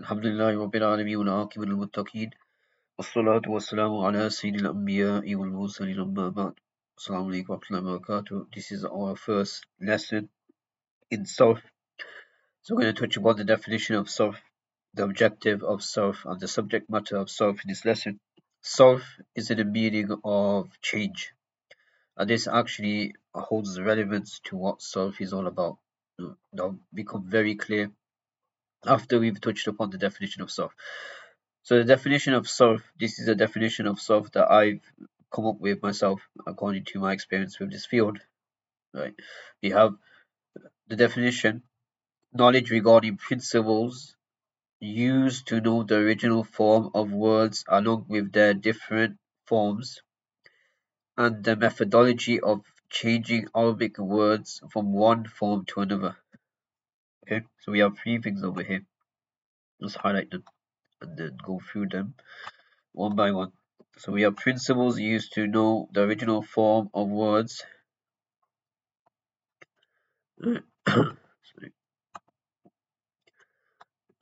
الحمد لله رب العالمين والعاقبة للمتقين والصلاة والسلام على سيد الأنبياء والمرسلين أما بعد. Assalamu alaikum wa rahmatullahi wa barakatuh. This is our first lesson in Sarf. So we're going to touch upon the definition of Sarf, the objective of Sarf, and the subject matter of Sarf in this lesson. Sarf is in the meaning of change, and this actually holds relevance to what Sarf is all about. That'll become very clear after we've touched upon the definition of Sarf. So the definition of Sarf, this is a definition of Sarf that I've come up with myself according to my experience with this field. Right. We have the definition: knowledge regarding principles used to know the original form of words along with their different forms, and the methodology of changing Arabic words from one form to another. Okay, so we have three things over here. Let's highlight them and then go through them one by one. So we have principles used to know the original form of words. Sorry.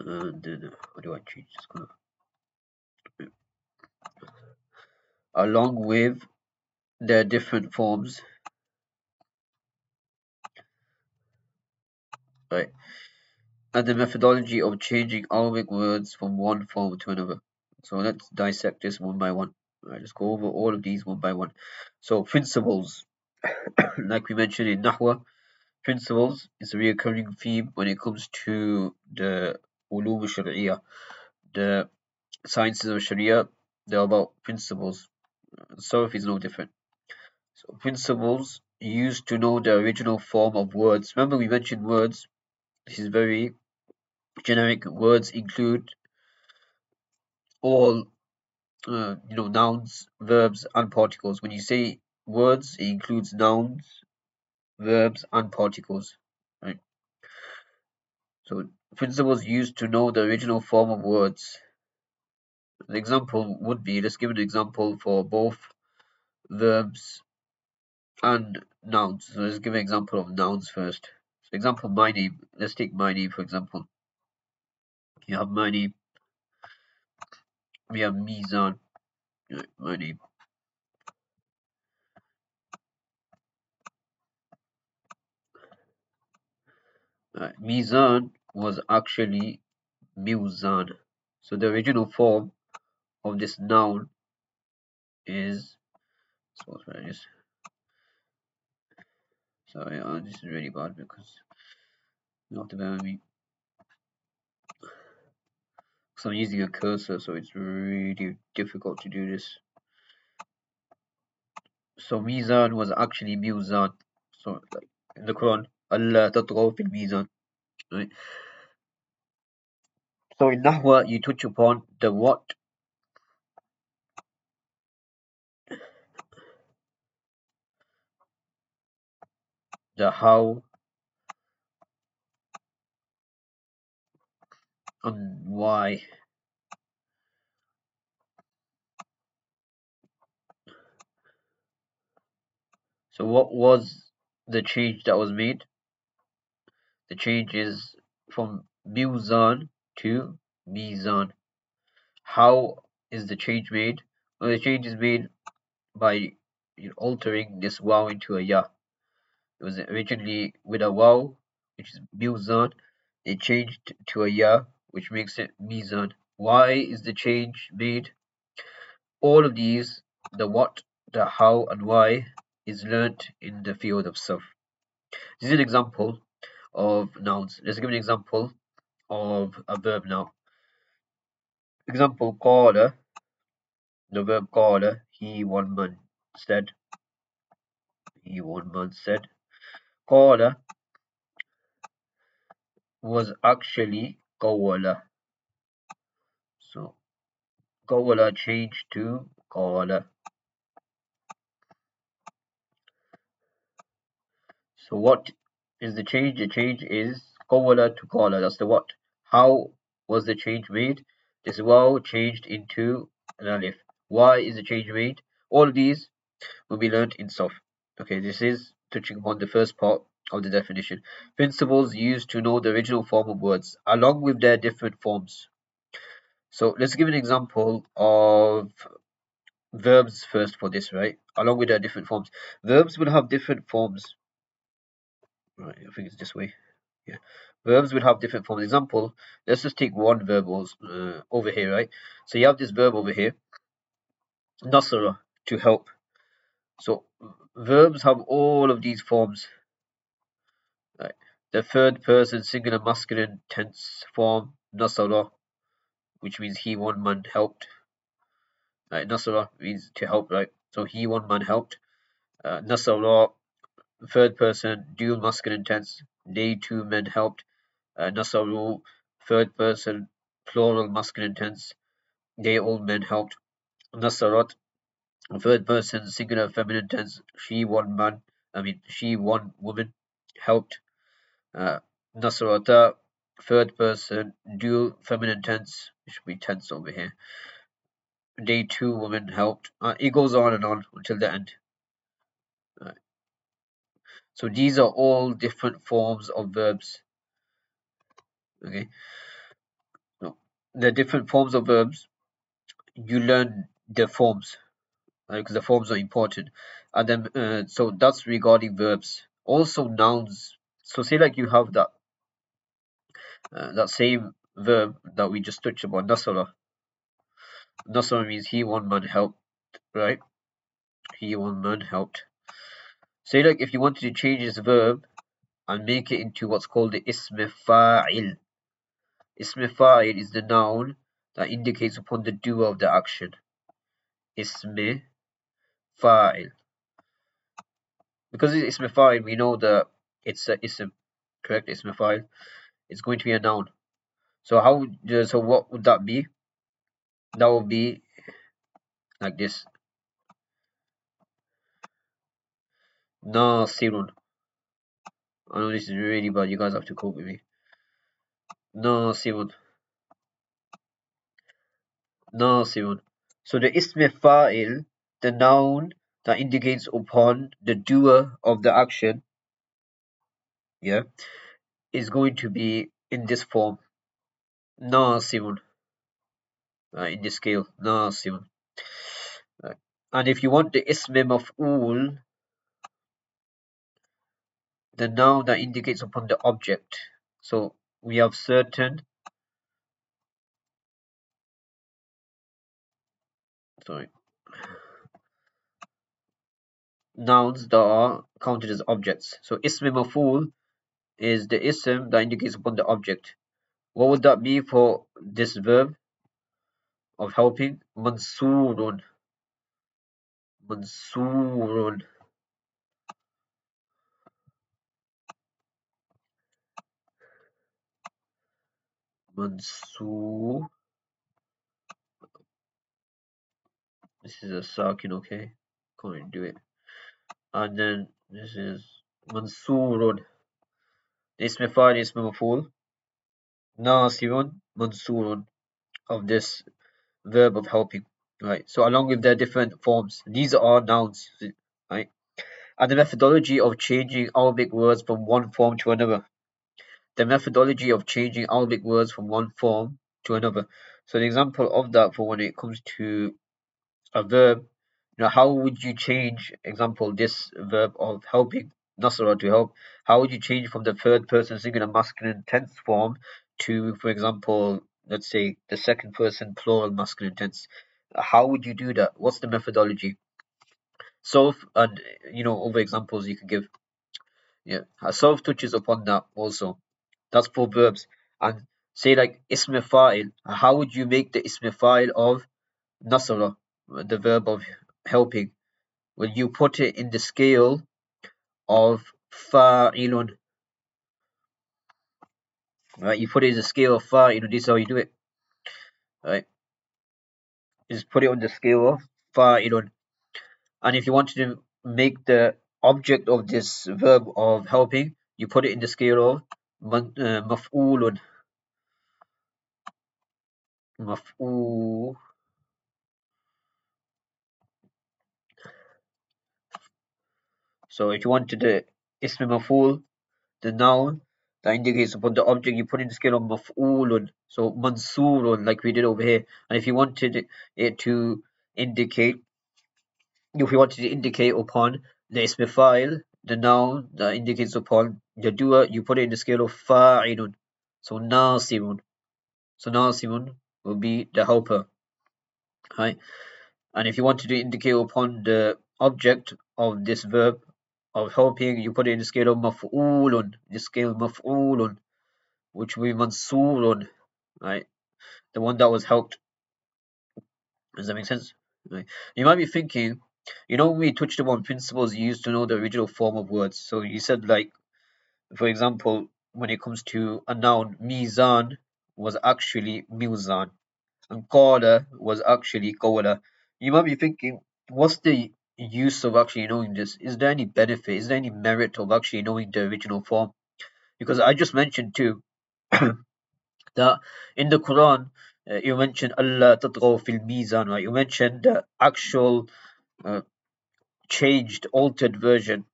And then how do I change this color? Along with their different forms. Right. And the methodology of changing Arabic words from one form to another. So let's dissect this one by one. Right, let's go over all of these one by one. So principles, like we mentioned in Nahwa, principles is a recurring theme when it comes to the ulum al-Shari'iyah, the sciences of Sharia. They're about principles. Sarf is no different. So principles used to know the original form of words. Remember we mentioned words. This is very generic. Words include all nouns, verbs, and particles. When you say words, it includes nouns, verbs, and particles. Right. So principles used to know the original form of words. The example would be, let's give an example for both verbs and nouns. So let's give an example of nouns first. So example, my name. Let's take my name for example. You have my name. We have Mizan. My name. Mizan was actually Muzan. So the original form of this noun is. Sorry, this is really bad because you have to bear with me. So I'm using a cursor, so it's really difficult to do this. So Mizan was actually Muzan. So like in the Quran, Allah tatghaw fil Mizan. Right? So in Nahwa you touch upon the what, the how, and why. So what was the change that was made? The change is from Muzan to Mizan. How is the change made? Well, the change is made by altering this waw into a ya. It was originally with a waw, which is Muzan. It changed to a ya, which makes it Mizan. Why is the change made? All of these, the what, the how, and why, is learnt in the field of Sarf. This is an example of nouns. Let's give an example of a verb now. Example, qala, the verb qala, he one man said. He one man said. Qala was actually qawala. So qawala changed to qala. So what is the change? The change is qawala to qala. That's the what. How was the change made? This waw changed into an alif. Why is the change made? All of these will be learnt in Sarf. Okay, this is touching upon the first part of the definition. Principles used to know the original form of words, along with their different forms. So let's give an example of verbs first for this, right? Along with their different forms. Verbs will have different forms. Right, I think it's this way. Yeah. Verbs will have different forms. Example, let's just take one verb over here, right? So you have this verb over here, nasara, to help. So verbs have all of these forms. Right? The third person singular masculine tense form, nasara, which means he, one man helped. Right? Nasara means to help, right? So he, one man helped. Nasara, third person, dual masculine tense, they, two men helped. Nasaru, third person, plural masculine tense, they, all men helped. Nasarat, third person, singular feminine tense, she, one woman helped. Uh, Nasarata, third person, dual feminine tense, it should be tense over here. They, two women helped. It goes on and on until the end. Uh, so these are all different forms of verbs. Okay, so the different forms of verbs. You learn the forms because the forms are important, and then so that's regarding verbs. Also nouns. So say like you have that same verb that we just touched upon, nasara. Nasara means he, one man helped, right? He, one man helped. Say like if you wanted to change this verb and make it into what's called the ism fa'il. Ism fa'il is the noun that indicates upon the doer of the action. Ism fa'il. Because it's ism fa'il, we know that it's a ism, correct? Ism fa'il. It's going to be a noun. So so what would that be? That would be like this. Nasirun. I know this is really bad. You guys have to cope with me. Nasirun. Nasirun. So the ism fa'il, the noun that indicates upon the doer of the action, yeah, is going to be in this form. Nasirun. In this scale. Nasirun. Right. And if you want the ism maf'ul, the noun that indicates upon the object. So we have certain, sorry, nouns that are counted as objects. So ism maf'ul is the ism that indicates upon the object. What would that be for this verb of helping? Mansurun. Mansurun. Mansur. This is a sakin, okay? Can't do it. And then this is Mansurun. Ism fa'il, ism maf'ul. Nasirun, Mansurun of this verb of helping. Right. So along with their different forms, these are nouns. Right. And the methodology of changing Arabic words from one form to another. The methodology of changing Arabic words from one form to another. So an example of that for when it comes to a verb, how would you change, example, this verb of helping, nasara, to help, how would you change from the third person singular masculine tense form to, for example, let's say the second person plural masculine tense? How would you do that? What's the methodology? So, and other examples you could give. Yeah, Sarf touches upon that also. That's for verbs. And say like ism fa'il. How would you make the ism fa'il of nasara, the verb of helping? Well, you put it in the scale of fa'ilun. Right? You put it in the scale of fa'ilun. This is how you do it. Right? Just put it on the scale of fa'ilun. And if you wanted to make the object of this verb of helping, you put it in the scale of maf'ulun. Maf'ul. So if you wanted the ism maf'ul, the noun, that indicates upon the object, you put in the scale of maf'ulun, so mansurun, like we did over here. And if you wanted it to indicate, if you wanted to indicate upon the ism fa'il, the noun that indicates upon the doer, you put it in the scale of fa'ilun, so nasirun. So nasirun will be the helper, right? And if you wanted to indicate upon the object of this verb of helping, you put it in the scale of maf'ulun, the scale maf'ulun, which will be mansurun, right? The one that was helped. Does that make sense? Right. You might be thinking, we touched upon principles used to know the original form of words. So you said, like, for example, when it comes to a noun, mizan was actually mizan, and qala was actually qawla. You might be thinking, what's the use of actually knowing this? Is there any benefit? Is there any merit of actually knowing the original form? Because I just mentioned too that in the Quran, you mentioned Allah tatghaw fil mizan, right? You mentioned the actual uh, changed, altered version.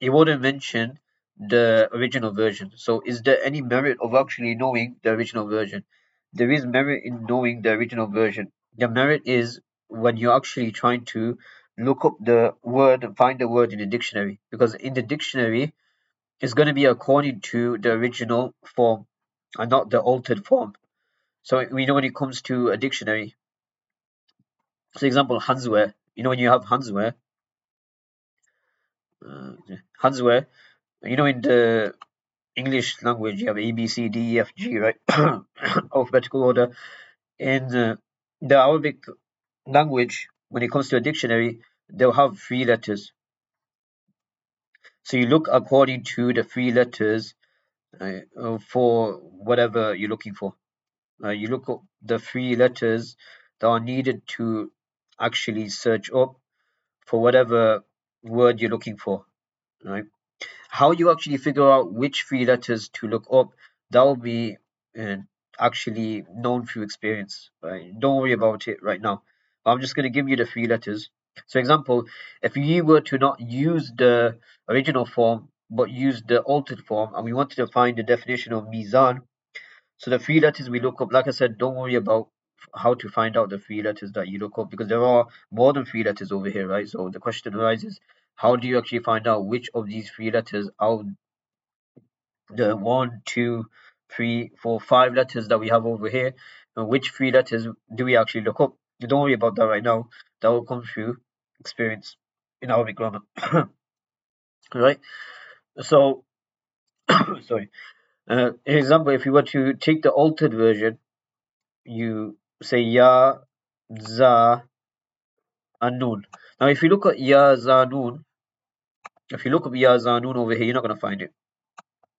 You wouldn't mention the original version. So, is there any merit of actually knowing the original version? There is merit in knowing the original version. The merit is when you're actually trying to look up the word and find the word in the dictionary, because in the dictionary, it's going to be according to the original form and not the altered form. So we know when it comes to a dictionary, for example, Hansware. When you have Hansware, Hansware. In the English language, you have A, B, C, D, E, F, G, right? Alphabetical order. In the Arabic language, when it comes to a dictionary, they'll have three letters. So you look according to the three letters for whatever you're looking for. You look up the three letters that are needed to actually search up for whatever word you're looking for, right? How you actually figure out which three letters to look up, that will be uh, actually known through experience, right? Don't worry about it right now. I'm just going to give you the three letters. So, example, if you were to not use the original form but use the altered form, and we wanted to find the definition of mizan, so the three letters we look up, like I said, don't worry about how to find out the three letters that you look up, because there are more than three letters over here, right? So the question arises, how do you actually find out which of these three letters out the one, two, three, four, five letters that we have over here, and which three letters do we actually look up? Don't worry about that right now. That will come through experience in Arabic grammar. Right? So, sorry. Example, if you were to take the altered version, you say ya, za, and nun. Now, if you look at ya, za, nun, if you look up ya, za, nun over here, you're not going to find it.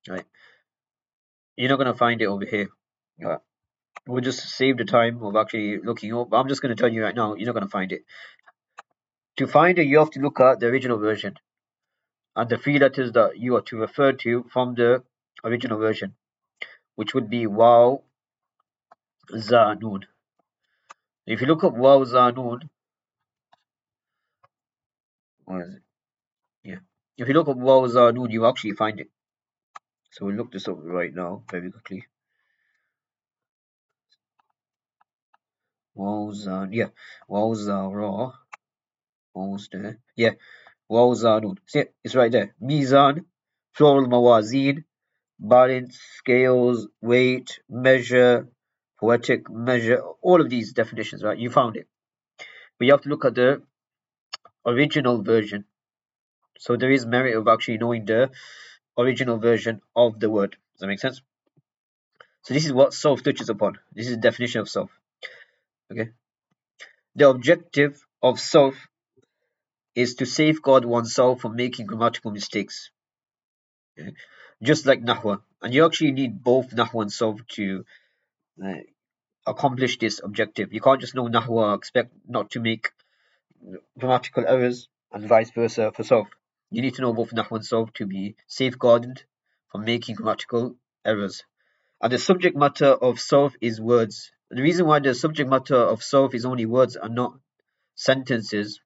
Right? You're not going to find it over here. Right? We'll just save the time of actually looking up. I'm just going to tell you right now, you're not going to find it. To find it, you have to look at the original version and the three letters that you are to refer to from the original version, which would be waw, za, nun. If you look up waw, za, nun, what is it? Yeah. If you look up waw, za, nun, you actually find it. So we'll look this up right now, very quickly. Waw, za, yeah. Waw, za, ra. Almost there. Yeah. Waw, za, nun. See it? It's right there. Mizan, plural mawazin, balance, scales, weight, measure, poetic measure, all of these definitions, right? You found it. But you have to look at the original version. So there is merit of actually knowing the original version of the word. Does that make sense? So this is what self touches upon. This is the definition of self. Okay. The objective of self is to safeguard oneself from making grammatical mistakes. Okay? Just like Nahwa. And you actually need both Nahwa and self to uh, accomplish this objective. You can't just know Nahwa, expect not to make grammatical errors, and vice versa for Sarf. You need to know both Nahwa and Sarf to be safeguarded from making grammatical errors. And the subject matter of Sarf is words. The reason why the subject matter of Sarf is only words and not sentences,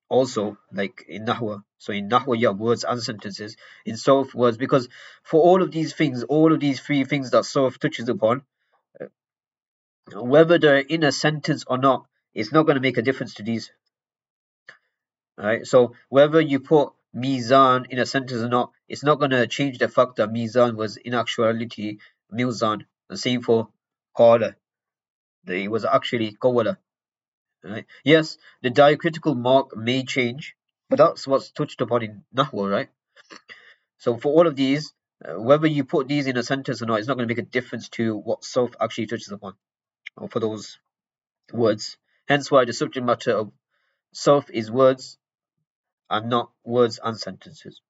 also, like in Nahwa, So in Nahwa you have words and sentences. In Sarf words, because for all of these things, all of these three things that Sarf touches upon, whether they're in a sentence or not, it's not going to make a difference to these. Right? So whether you put Mizan in a sentence or not, it's not going to change the fact that Mizan was in actuality Mizan. The same for Qala. It was actually Qawala. Right? Yes, the diacritical mark may change, but that's what's touched upon in Nahwa, right? So for all of these, whether you put these in a sentence or not, it's not going to make a difference to what Sarf actually touches upon, or for those words. Hence why the subject matter of Sarf is words and not words and sentences.